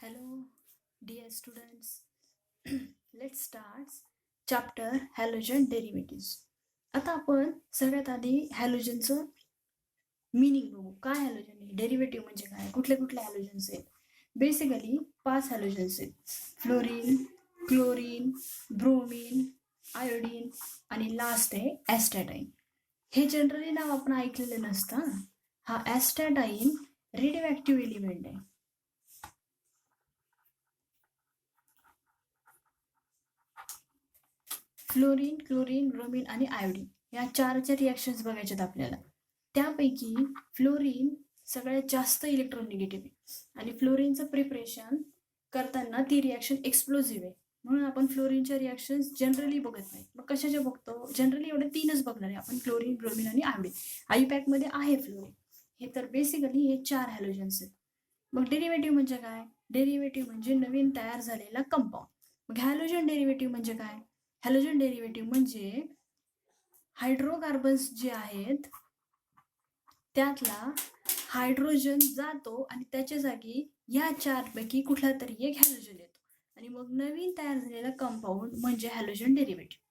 Hello, dear students. Let's start chapter halogen derivatives. आता आपण सगळ्यात आधी हॅलोजनचं मिनिंग बघू. काय हॅलोजन आहे, डेरिव्हेटिव्ह म्हणजे काय, कुठले कुठले हॅलोजन्स आहेत. बेसिकली 5 हॅलोजन्स आहेत: फ्लोरीन, क्लोरीन, ब्रोमीन, आयोडीन आणि लास्ट आहे ॲस्टॅटाईन. हे जनरली नाव आपण ऐकलेलं नसतं. हा ॲस्टॅटाईन रेडिओ ॲक्टिव्ह एलिमेंट आहे. फ्लोरीन, क्लोरीन, ब्रोमीन आणि आयोडीन या चारच्या रिॲक्शन्स बघायच्यात आपल्याला. त्यापैकी फ्लोरीन सगळ्यात जास्त इलेक्ट्रोनिगेटिव्ह आहे आणि फ्लोरीनचं प्रिपरेशन करताना ती रिॲक्शन एक्सप्लोजिव्ह आहे. म्हणून आपण फ्लोरीनच्या रिॲक्शन्स जनरली बघत नाही. मग कशाच्या बघतो? जनरली एवढे 3च बघणार आहे आपण: क्लोरीन, ब्रोमीन आणि आयोडीन. आयपॅकमध्ये आहे फ्लोरीन. हे तर बेसिकली हे 4 हॅलोजन्स आहेत. मग डेरिव्हेटिव्ह म्हणजे काय? डेरिव्हेटिव्ह म्हणजे नवीन तयार झालेला कंपाऊंड. मग हॅलोजन डेरिव्हेटिव्ह म्हणजे काय? हॅलोजन डेरिव्हेटिव्ह म्हणजे हायड्रोकार्बन्स जे आहेत त्यातला हायड्रोजन जातो आणि त्याच्या जागी या 4 पैकी कुठला तरी एक हॅलोजन येतो आणि मग नवीन तयार झालेला कंपाऊंड म्हणजे हॅलोजन डेरिव्हेटिव्ह.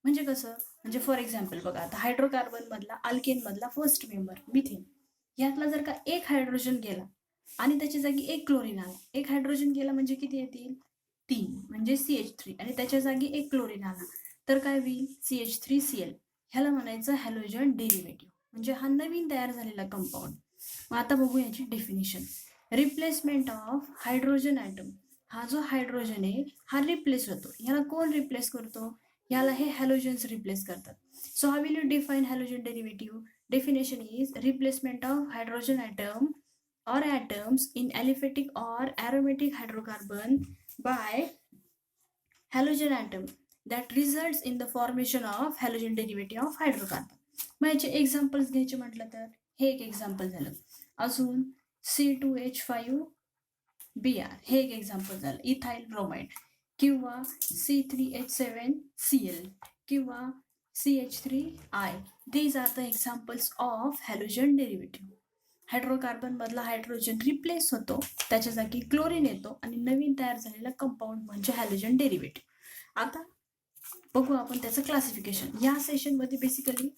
म्हणजे कसं? म्हणजे फॉर एक्झाम्पल बघा, आता हायड्रोकार्बन मधला अल्केन मधला फर्स्ट मेंबर मिथेन, यातला जर का एक हायड्रोजन गेला आणि त्याच्या जागी एक क्लोरीन आला, एक हायड्रोजन गेला म्हणजे किती येतील? 3, म्हणजे CH3, आणि त्याच्या जागी एक क्लोरीन आला तर काय होईल? CH3Cl. ह्याला म्हणायचं हॅलोजन डेरिव्हेटिव्ह. म्हणजे हा नवीन तयार झालेला कंपाऊंड. मग आता बघू याची definition. Replacement of hydrogen atom. हा जो हायड्रोजन आहे हा रिप्लेस होतो. ह्याला कोण रिप्लेस करतो? ह्याला हे हॅलोजन्स रिप्लेस करतात. So how will you define halogen derivative? Definition is replacement of hydrogen atom or atoms in aliphatic or aromatic hydrocarbon by halogen atom that results in the formation of halogen derivative of hydrocarbon. मग याचे examples घ्यायचे म्हटलं तर हे एक example झालं. अजून C2H5Br हे एक एक्झाम्पल झालं, इथाइल ब्रोमाइड, किंवा C3H7Cl किंवा CH3I. These are the examples of halogen derivative. Hydrocarbon मधला हायड्रोजन रिप्लेस होतो, त्याच्या जागी क्लोरीन येतो आणि नवीन तयार झालेला कंपाऊंड म्हणजे हॅलोजन डेरिव्हेटिव्ह. आता बघू आपण त्याचं क्लासिफिकेशन. या सेशनमध्ये बेसिकली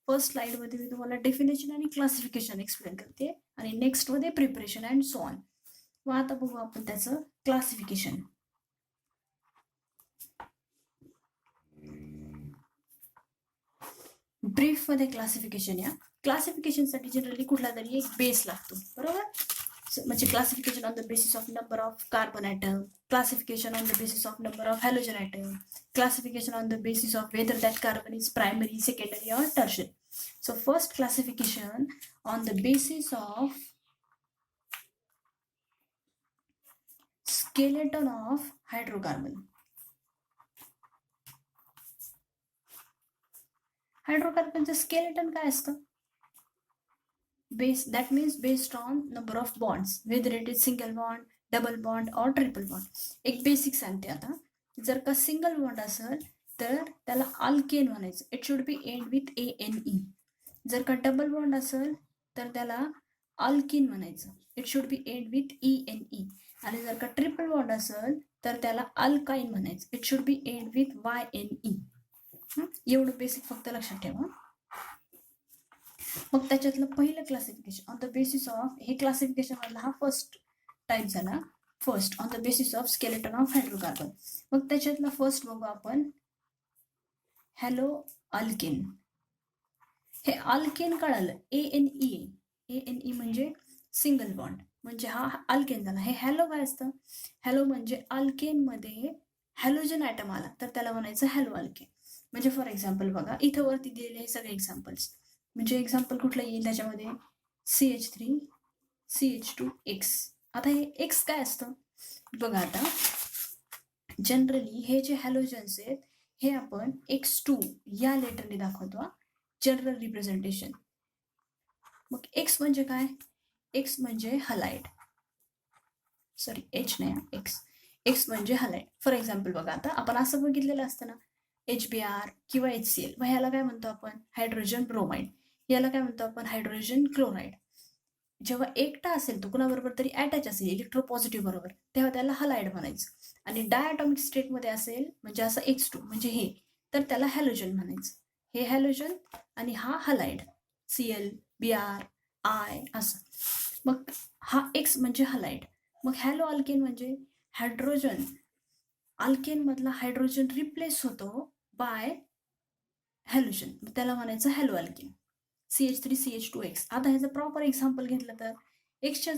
फर्स्ट स्लाइडमध्ये मी तुम्हाला डेफिनेशन आणि क्लासिफिकेशन एक्सप्लेन करते आणि नेक्स्टमध्ये प्रिपरेशन अँड सो ऑन. मग आता बघू आपण त्याचं क्लासिफिकेशन. ब्रीफ मध्ये क्लासिफिकेशन. या क्लासिफिकेशनसाठी जनरली कुठला तरी एक बेस लागतो, बरोबर? म्हणजे classification on the basis of number of carbon atom, classification on the basis of number of halogen atom, classification on the basis of whether that carbon is primary, secondary or tertiary. So first classification on the basis of skeleton of hydrocarbon. हायड्रोकार्बनचं skeleton काय असतं? Base, that means based on number of bonds, whether it is single bond, double bond or triple bond. एक basic सांगते आता. जर का single bond असेल तर त्याला अल्केन म्हणायचं. It should be end with ANE. जर का डबल बॉन्ड असेल तर त्याला अल्किन म्हणायचं. It should be end with ENE. आणि जर का ट्रिपल बॉन्ड असेल तर त्याला अल्काइन म्हणायचं. It should be end with YNE. एवढं बेसिक फक्त लक्षात ठेवा. मग त्याच्यातलं पहिलं classification on the basis of, हे क्लासिफिकेशन मधला हा फर्स्ट टाईप झाला. First on the basis of skeleton of hydrocarbon. मग त्याच्यातला फर्स्ट बघू आपण, हॅलो अल्केन. हे अल्केन कळालं, ANE म्हणजे सिंगल बॉन्ड, म्हणजे हा अल्केन झाला. हे हॅलो काय असतं? हॅलो म्हणजे अल्केन मध्ये हॅलोजन ॲटम आला तर त्याला म्हणायचं हॅलो अल्केन. म्हणजे फॉर एक्झाम्पल बघा, इथं वरती दिलेले हे सगळे एक्झाम्पल्स. म्हणजे एक्झाम्पल कुठलं येईल त्याच्यामध्ये? CH3, CH2X. आता हे X काय असतं बघा. आता जनरली हे जे हॅलोजन्स आहेत हे आपण X2 या लेटरने दाखवतो, जनरल रिप्रेझेंटेशन. मग X म्हणजे काय? X म्हणजे हलाइड, सॉरी H नाही, X म्हणजे हलाइड. फॉर एक्झाम्पल बघा, आता आपण असं बघितलेलं असतं ना, HBr किंवा HCl. मग ह्याला काय म्हणतो आपण? Hydrogen bromide. याला काय म्हणतो आपण? Hydrogen chloride. जेव्हा एकटा असेल तो कुणाबरोबर तरी अटॅच असेल इलेक्ट्रोपॉझिटिव्ह बरोबर, तेव्हा त्याला हलाइड म्हणायचं. आणि डायटॉमिक स्टेटमध्ये असेल म्हणजे असं H2 म्हणजे हे, तर त्याला हॅलोजन म्हणायचं. हे हॅलोजन आणि हा हलाइड, Cl, Br, I असं. मग हा X म्हणजे हलाइड. मग हॅलो अल्केन म्हणजे हायड्रोजन, अल्केन मधला हायड्रोजन रिप्लेस होतो बाय हॅलोजन, त्याला म्हणायचं हॅलो अल्केन. CH3CH2X. आता ह्याचं प्रॉपर एक्झाम्पल घेतलं तर एक्सच्या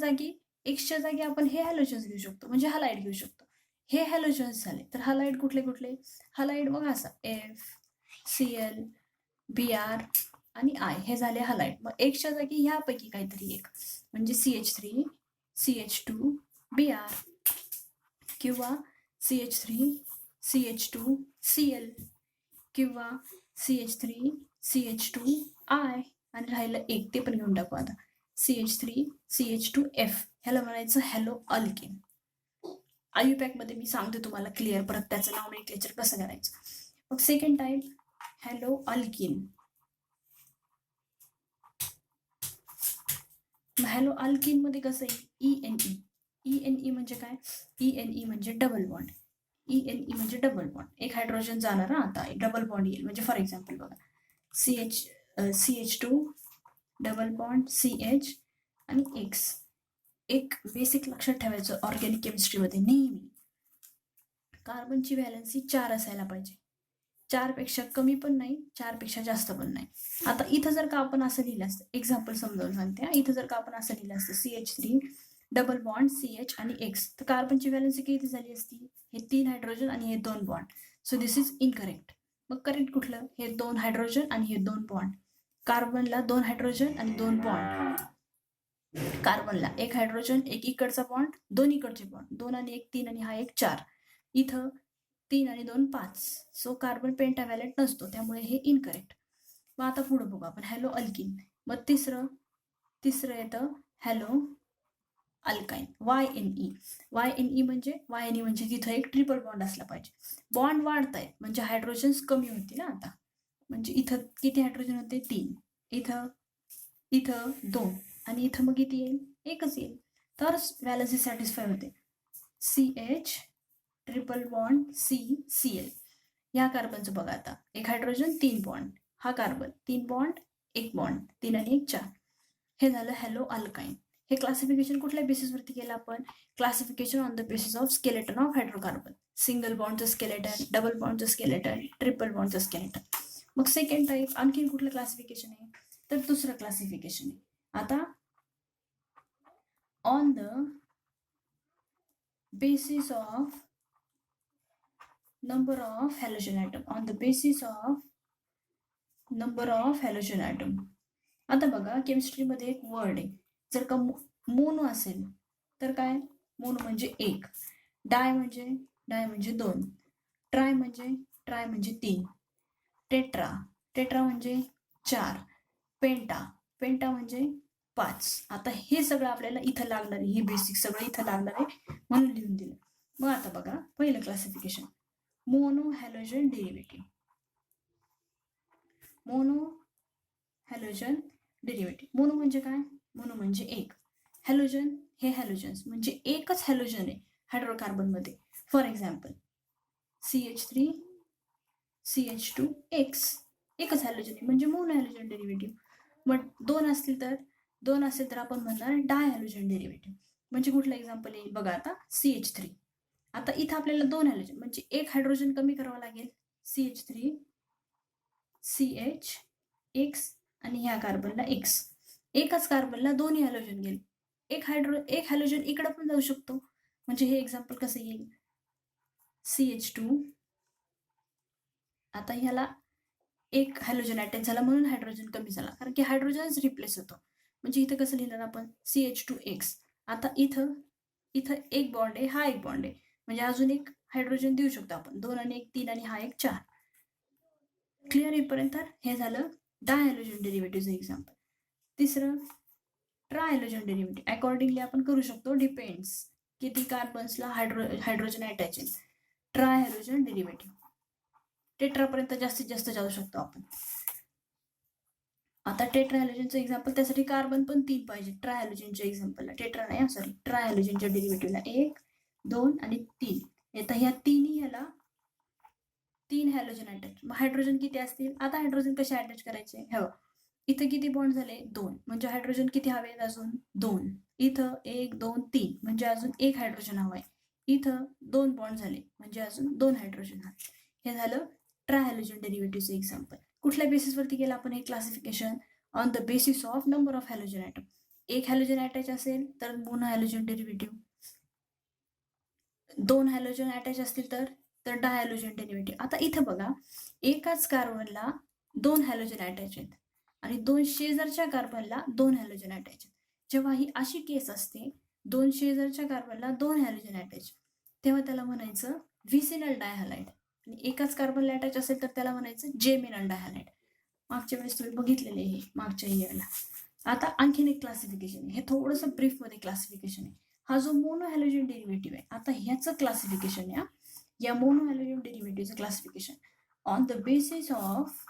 जागी आपण हे हॅलोजन्स घेऊ शकतो, म्हणजे हलाइड घेऊ शकतो. हे हॅलोजन्स झाले, तर हलाइड कुठले कुठले? हलाइड बघा असा F, Cl, Br आणि I हे झाले हलाइड. मग एक्सच्या जागी ह्यापैकी काहीतरी एक, म्हणजे CH3, CH2, Br किंवा CH3, CH2, Cl किंवा CH3, CH2, I आणि राहिलं एक, ते पण घेऊन टाकू आता, CH3, CH2F. ह्याला म्हणायचं हॅलो अल्केन. आयुपॅक मध्ये मी सांगते तुम्हाला क्लिअर परत त्याचं नाव नोमेनक्लेचर कसं करायचं. मग second type hello alkene. Hello alkene मध्ये कसं आहे ENE. ENE म्हणजे काय? ENE म्हणजे डबल बॉन्ड. ENE म्हणजे डबल बॉन्ड. एक हायड्रोजन जाणार ना, आता डबल बॉन्ड येईल. म्हणजे फॉर एक्झाम्पल बघा, CH2 डबल बॉन्ड CH आणि X. एक बेसिक लक्षात ठेवायचं ऑर्गॅनिक केमिस्ट्रीमध्ये नेहमी, कार्बनची व्हॅलन्सी 4 असायला पाहिजे. 4 पेक्षा कमी पण नाही, 4 पेक्षा जास्त पण नाही. आता इथं जर का आपण असं लिहिलं असतं, एक्झाम्पल समजावून सांगते, इथं जर का आपण असं लिहिलं असतं CH3 डबल बॉन्ड CH आणि X, तर कार्बनची व्हॅलन्सी किती झाली असती? हे 3 हायड्रोजन आणि हे 2 bond. So this is incorrect. मग करेक्ट कुठलं? हे 2 हायड्रोजन आणि हे 2 बॉन्ड. कार्बनला 2 हायड्रोजन आणि 2 बॉन्ड. कार्बनला 1 हायड्रोजन, एक इकडचा बॉन्ड, 2 इकडचे बॉन्ड, 2 आणि 1 3 आणि हा 1 4. इथं 3 आणि 2 5. सो कार्बन पेंटाव्हॅलेंट नसतो, त्यामुळे हे इनकरेक्ट. मग आता पुढे बघू आपण हॅलो अल्किन. मग तिसरं येतं हॅलो अल्काइन. YNE म्हणजे तिथं एक ट्रिपल बॉन्ड असला पाहिजे. बॉन्ड वाढतायत म्हणजे हायड्रोजन्स कमी होतील ना आता. म्हणजे इथं किती हायड्रोजन होते? 3. इथं 2 आणि इथं मग किती येईल? एकच येईल. तर व्हॅलन्सी सॅटिस्फाय होते. CH triple bond CCl. या कार्बनचं बघा आता, एक हायड्रोजन 3 बॉन्ड, हा कार्बन 3 बॉन्ड 1 बॉन्ड, 3 आणि 1 4. हे झालं हॅलो अल्काइन. हे क्लासिफिकेशन कुठल्या बेसिसवरती केलं आपण? Classification on the basis of skeleton of hydrocarbon. Single बॉन्डचं स्केलेटन, डबल बॉन्डचं स्केलेटन, ट्रिपल बॉन्डचं स्केलेटन. मग सेकंड टाईप आणखीन कुठलं क्लासिफिकेशन आहे? तर दुसरं क्लासिफिकेशन आहे. आता on the basis of number of halogen atom. On the basis of number of halogen atom. आता बघा केमिस्ट्रीमध्ये एक वर्ड आहे, जर का मोनो असेल तर काय? मोनो म्हणजे एक, डाय म्हणजे 2, ट्राय म्हणजे 3, टेट्रा म्हणजे 4, पेंटा म्हणजे 5. आता हे सगळं आपल्याला इथं लागणार आहे, हे बेसिक सगळं इथं लागणार आहे म्हणून लिहून दिलं. मग आता बघा पहिलं classification, mono halogen derivative. Mono म्हणजे काय? मोनो म्हणजे एक. हॅलोजन हे हॅलोजन्स म्हणजे एकच हॅलोजन आहे हायड्रोकार्बन मध्ये. फॉर एक्झाम्पल CH3 CH2X, एकच हॅलोजन आहे म्हणजे मोनो हॅलोजन डेरिव्हेटिव्ह. मग 2 असेल तर आपण म्हणणार डाय हॅलोजन डेरिव्हेटिव्ह. म्हणजे कुठलं एक्झाम्पल येईल बघा आता, CH3. आता इथं आपल्याला 2 हॅलोजन म्हणजे एक हायड्रोजन कमी करावं लागेल, CH3 CH X आणि ह्या कार्बनला X. एकच कार्बनला दोन्ही हॅलोजन गेले, एक हॅलोजन इकडं पण जाऊ शकतो. म्हणजे हे एक्झाम्पल कसं येईल? CH2, आता ह्याला एक हॅलोजन अटॅच झाला म्हणून हायड्रोजन कमी झाला, कारण की हायड्रोजनच रिप्लेस होतो. म्हणजे इथं कसं लिहिणार आपण? CH2X. आता इथं एक बॉन्ड आहे, हा एक बॉन्ड आहे, म्हणजे अजून एक हायड्रोजन देऊ शकतो आपण. 2 आणि 1 3 आणि हा 1 4. क्लिअर येईपर्यंत हे झालं डायहॅलोजन डेरिव्हेटिव्हचं एक्झाम्पल. तिसरं ट्रायहॅलोजन डेरिव्हेटिव्ह. अकॉर्डिंगली आपण करू शकतो, डिपेंड्स किती कार्बन्सला हायड्रोजन अटॅच आहे. ट्रायहॅलोजन डेरिव्हेटिव्ह टेट्रापर्यंत जास्तीत जास्त जाऊ शकतो आपण. आता टेट्राहॅलोजनचं एक्झाम्पल, त्यासाठी कार्बन पण 3 पाहिजे. ट्रायहॅलोजनच्या एक्झाम्पलला, टेट्रा नाही सॉरी, ट्रायहॅलोजनच्या डेरिव्हेटिव्हला 1, 2 आणि 3. आता ह्या तिन्ही ह्याला 3 हॅलोजन अटॅच. मग हायड्रोजन किती असतील? आता हायड्रोजन कसे अटॅच करायचे? हे बघ, इथं किती बॉन्ड झाले? 2. म्हणजे हायड्रोजन किती हवेत अजून? 2. इथं 1, 2, 3 म्हणजे अजून 1 हायड्रोजन हवाय. इथं 2 बॉन्ड झाले म्हणजे अजून 2 हायड्रोजन हवे. हे झालं ट्रायहॅलोजन डेरिव्हेटिव्हचं एक्झाम्पल. कुठल्या बेसिसवरती केलं आपण हे classification? On the basis of number of halogen atom. एक हॅलोजन अटॅच असेल तर mono halogen derivative, 2 halogen attach असतील तर डायहॅलोजन डेरिव्हेटिव्ह. आता इथं बघा, एकाच कार्बनला 2 हॅलोजन अटॅच आहेत आणि 2 शेजारच्या कार्बनला 2 हॅलोजन अटॅच आहेत. जेव्हा ही अशी केस असते, 2 शेजारच्या कार्बनला 2 हॅलोजन अटॅच, तेव्हा त्याला म्हणायचं व्हिसिनल डायहॅलाइड. आणि एकाच कार्बनला अटॅच असेल तर त्याला म्हणायचं जेमिनल डायहॅलाइड. मागच्या वेळेस तुम्ही बघितलेले हे मागच्या इयरला. आता आणखीन एक क्लासिफिकेशन आहे, हे थोडंसं ब्रीफमध्ये क्लासिफिकेशन आहे. हा जो मोनो हॅलोजन डेरिव्हेटिव्ह आहे, आता ह्याचं क्लासिफिकेशन या मोनो हॅलोजन डेरिव्हेटिव्हचं classification on the basis of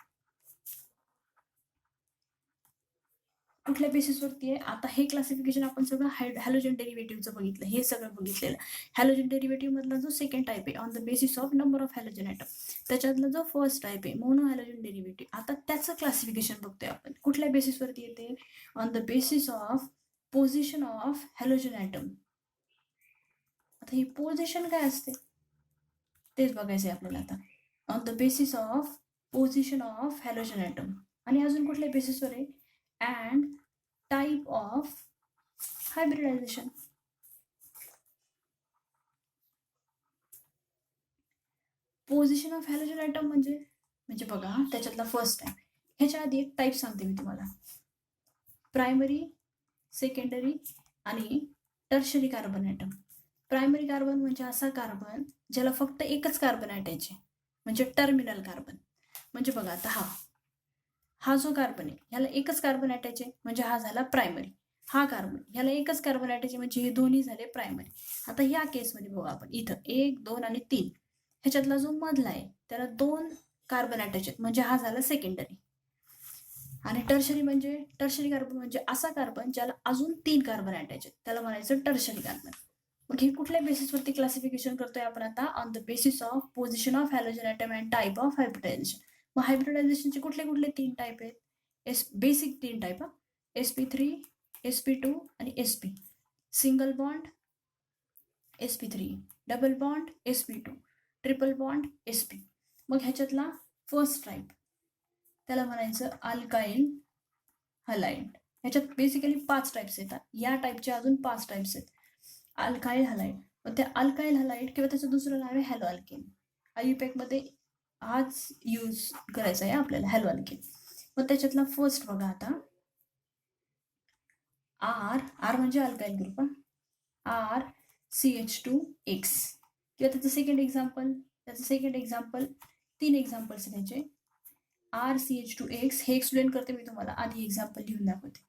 कुठल्या बेसिसवरती आहे? आता हे क्लासिफिकेशन आपण सगळं हॅलोजन डेरिव्हेटिव्हचं बघितलं, हे सगळं बघितलेलं. हॅलोजन डेरिव्हेटिव्ह मधला जो सेकंड टाईप आहे on the basis of number of halogen atom, त्याच्यातला जो फर्स्ट टाईप आहे मोनो हॅलोजन डेरिव्हेटिव्ह, आता त्याचं क्लासिफिकेशन बघतोय आपण. कुठल्या बेसिसवरती येते? On the basis of position of halogen atom. आता ही पोझिशन काय असते तेच बघायचं आहे आपल्याला. आता on the basis of position of halogen atom. आणि अजून कुठल्या बेसिसवर आहे? And type of hybridization. Position of halogen atom म्हणजे बघा, त्याच्यातला फर्स्ट टाईप. ह्याच्या आधी एक टाईप सांगते मी तुम्हाला. प्रायमरी, सेकंडरी आणि tertiary carbon atom. Primary carbon म्हणजे असा कार्बन ज्याला फक्त एकच कार्बन अटॅच आहे, म्हणजे टर्मिनल कार्बन. म्हणजे बघा, आता हा जो कार्बन आहे ह्याला एकच कार्बन अटॅच आहे म्हणजे हा झाला प्रायमरी. हा कार्बन ह्याला एकच कार्बन अटॅच आहे म्हणजे हे दोन्ही झाले प्रायमरी. आता ह्या केसमध्ये बघा आपण, इथं 1, 2 आणि 3 ह्याच्यातला जो मधला आहे त्याला 2 कार्बन अटॅच आहेत म्हणजे हा झाला सेकंडरी. आणि टर्शरी कार्बन म्हणजे असा कार्बन ज्याला अजून 3 कार्बन अटॅच आहेत, त्याला म्हणायचं टर्शरी कार्बन. मग हे कुठल्या बेसिसवरती क्लासिफिकेशन करतोय आपण आता? On the basis of position of halogen atom and type of hybridization. मग हायब्रिडायझेशनचे कुठले कुठले 3 टाईप आहेत? बेसिक 3 टाईप, sp3, sp2 आणि sp. Single bond sp3, double bond sp2, triple bond sp. मग ह्याच्यातला फर्स्ट टाईप त्याला म्हणायचं अल्काइल हलाइड. ह्याच्यात बेसिकली 5 टाईप्स येतात. या टाईपचे अजून 5 टाईप्स आहेत. अल्काइल हलाइड, मग त्या अल्काइल हलाइड किंवा त्याचं दुसरं नाव आहे हॅलो अल्केन. आयुपॅकमध्ये हाच यूज करायचा आहे आपल्याला, हॅलो अल्केन. मग त्याच्यातला फर्स्ट बघा आता, आर म्हणजे अल्काइल ग्रुप, RCH2X. किंवा त्याचं सेकंड एक्झाम्पल 3 एक्झाम्पल्स त्याचे. RCH2X हे एक्सप्लेन करते मी तुम्हाला, आधी एक्झाम्पल लिहून दाखवते.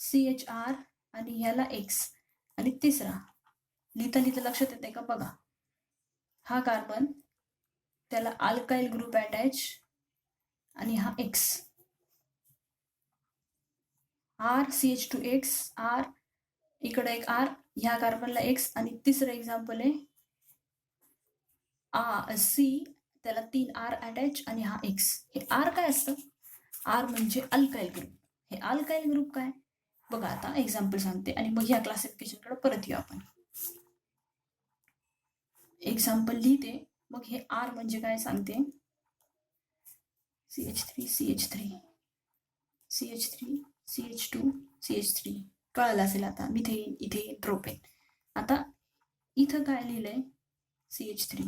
RCHR आणि ह्याला X. आणि तिसरा लिहिता लक्षात येते का? बघा, हा कार्बन त्याला अल्काइल ग्रुप अटॅच आणि हा X. RCH2X, R इकडे एक R, ह्या कार्बनला X. आणि तिसरं एक्झाम्पल आहे C, त्याला 3 R अटॅच आणि हा X. हे R काय असतं? R म्हणजे अल्काइल ग्रुप. हे अल्काइल ग्रुप काय बघा, आता एक्झाम्पल सांगते आणि मग ह्या क्लासिफिकेशनकडे परत येऊ आपण. एक्झाम्पल लिहिते, मग हे R म्हणजे काय सांगते. CH3, CH3, CH3, CH2, CH3 कळलं असेल आता. Methane, ethane, propane. आता इथं काय लिहिलंय? CH3,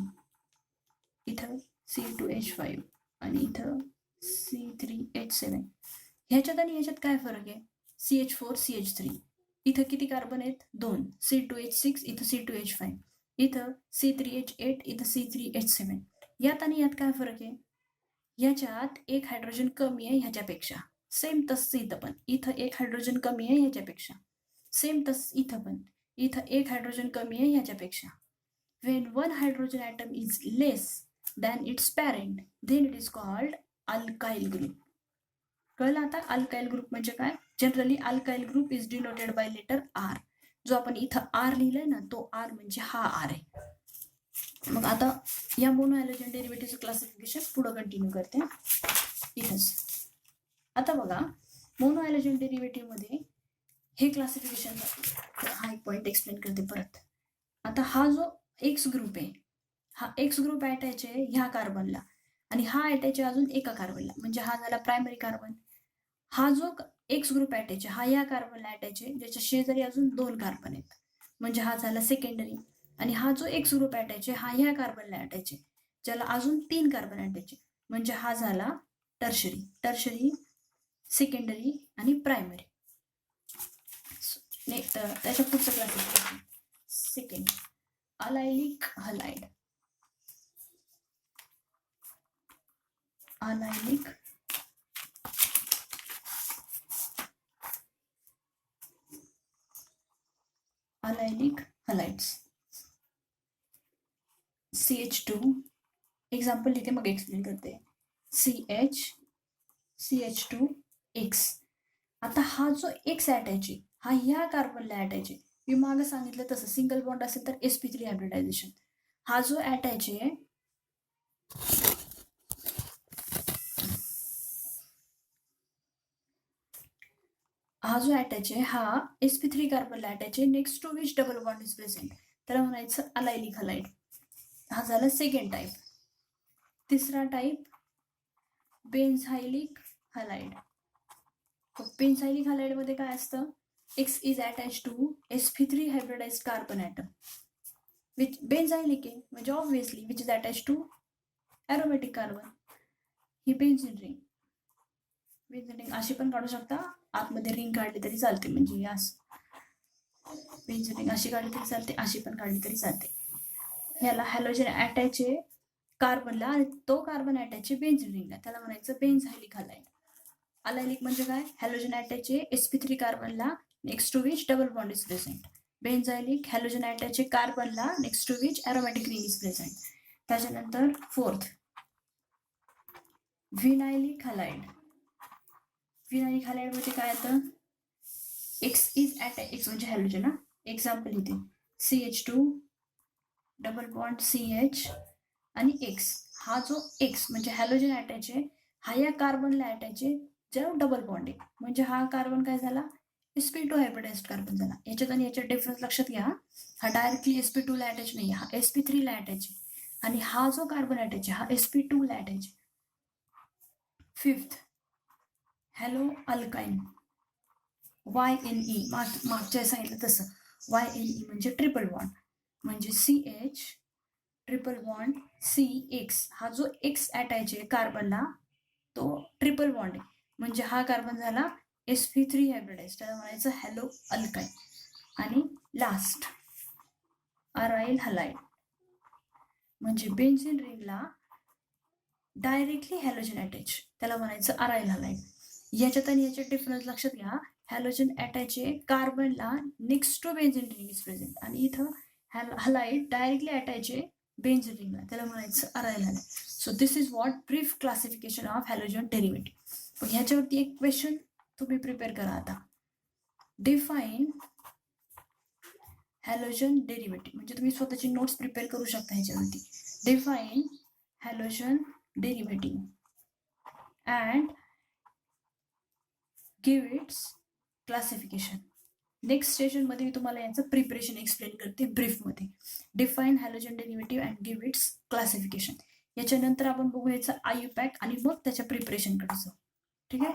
इथं C2H5 आणि इथं C3H7. ह्याच्यात आणि ह्याच्यात काय फरक आहे? CH4, CH3. इथं किती कार्बन आहेत? 2. C2H6, इथं C2H5, इथं C3H8, इथं C3H7. यात आणि यात काय फरक आहे? ह्याच्यात एक हायड्रोजन कमी आहे ह्याच्यापेक्षा. सेम तसं इथं पण, इथं एक हायड्रोजन कमी आहे ह्याच्यापेक्षा. सेम तसं इथं पण, इथं एक हायड्रोजन कमी आहे ह्याच्यापेक्षा. When one hydrogen atom is less than its parent, then it is called alkyl group. कळलं आता अल्काइल ग्रुप म्हणजे काय. Generally alkyl group is denoted by letter R. जो आपण इथं आर लिहिलंय ना तो आर म्हणजे हा आर आहे. मग आता या मोनो हॅलोजन डेरिव्हेटिव्हचं क्लासिफिकेशन पुढे कंटिन्यू करते इथंच. आता बघा मोनो हॅलोजन डेरिव्हेटिव्ह मध्ये हे क्लासिफिकेशन, हा एक पॉइंट एक्सप्लेन करते परत. आता हा जो एक्स ग्रुप आहे, हा एक्स ग्रुप अटॅच आहे ह्या कार्बनला आणि हा अटॅच आहे अजून एका कार्बनला, म्हणजे हा झाला प्रायमरी कार्बन. हा जो एक्स ग्रुप अटॅच आहे हा या कार्बनला अटॅच आहे ज्याच्या शेजारी अजून 2 कार्बन आहेत, म्हणजे हा झाला सेकंडरी. आणि हा जो एक्स ग्रुप अटॅच आहे हा ह्या कार्बनला अटॅच आहे ज्याला अजून 3 कार्बन अटॅच आहे, म्हणजे हा झाला टर्शरी. टर्शरी, सेकंडरी आणि प्रायमरी. त्याच्या पुढचं classification second, allylic halide. Allylic allylic halides. CH2 example लिहिते मग एक्सप्लेन करते. CH2X. आता हा जो एक्स अटॅच आहे हा ह्या कार्बनला अटॅच आहे. मी मागे सांगितलं तसं सिंगल बॉन्ड असेल तर sp3 हायब्रिडायझेशन. हा जो अटॅच आहे हा जो अटॅच आहे हा sp3 कार्बनला अटॅच आहे next to which double bond is present, त्याला म्हणायचं अलायलिक हलाइड. हा झाला सेकंड टाईप. तिसरा type benzylic halide. Benzylic halide मध्ये काय असतं, x is attach to sp3 hybridized carbon atom which benzylic आहे म्हणजे obviously which is attach to aromatic carbon. ही बेन्झिन रिंग. बेन्झिन रिंग अशी पण काढू शकता, आतमध्ये रिंग काढली तरी चालते, म्हणजे यास बेन्झिन रिंग अशी काढली तरी चालते, अशी पण काढली तरी चालते. याला हॅलोजन अटॅच आहे कार्बनला आणि तो कार्बन अटॅच आहे बेन्झिन रिंगला, त्याला म्हणायचं बेन्झायलिक हलाइड. अलायलिक म्हणजे काय, हॅलोजन अटॅच आहे sp3 कार्बनला next to which double bond is present. Benzylic halogen attach आहे कार्बनला next to which aromatic ring is present. त्याच्यानंतर fourth vinylic halide. Vinylic halide मध्ये काय येतं, एक्स इज अटॅच, एक्स म्हणजे हॅलोजन. एक्झाम्पल इथे CH2 डबल बॉन्ड CH आणि x. हा जो एक्स म्हणजे हॅलोजन अटॅच आहे हा या कार्बनला अटॅच आहे ज्यावर डबल बॉन्ड आहे, म्हणजे हा कार्बन काय झाला sp2 हायब्रिडाइज्ड कार्बन झाला. याच्यात आणि याच्यात डिफरन्स लक्षात घ्या, हा डायरेक्टली sp2 ला अटॅच नाही, हा sp3 ला अटॅच आहे आणि हा जो कार्बन अटॅच आहे हा sp2 ला अटॅच आहे. Fifth hello alkyne. YNE मागच्या सांगितलं तसं. YNE म्हणजे ट्रिपल बॉन्ड, म्हणजे CH ट्रिपल बॉन्ड CX. हा जो एक्स अटॅच आहे कार्बनला तो ट्रिपल बॉन्ड आहे, म्हणजे हा कार्बन झाला sp3 हायब्रिडाइज्ड, त्याला म्हणायचं हॅलो अल्काइन. आणि लास्ट अराइल हलाइड, म्हणजे बेन्झिन रिंगला डायरेक्टली हॅलोजन अटॅच, त्याला म्हणायचं अराइल हलाइड. याच्यात आणि याच्यात डिफरन्स लक्षात घ्या, हॅलोजन अटॅच आहे कार्बनला next to benzene ring is present आणि इथं हलाइड डायरेक्टली अटॅच आहे बेन्झिन रिंगला, त्याला म्हणायचं aryl halide. So this is what brief classification of halogen derivative. पण ह्याच्यावरती एक क्वेश्चन तुम्ही प्रिपेअर करा आता. डिफाईन हॅलोजन डेरिव्हेटिव्ह, म्हणजे तुम्ही स्वतःची नोट्स प्रिपेअर करू शकता ह्याच्यावरती. Define halogen derivative and give its classification. Next सेशनमध्ये मी तुम्हाला याचं प्रिपरेशन एक्सप्लेन करते ब्रीफमध्ये. Define halogen derivative and give its classification. याच्यानंतर आपण बघू याचं IUPAC आणि मग त्याच्या प्रिपरेशनकडे जाऊ. ठीक आहे.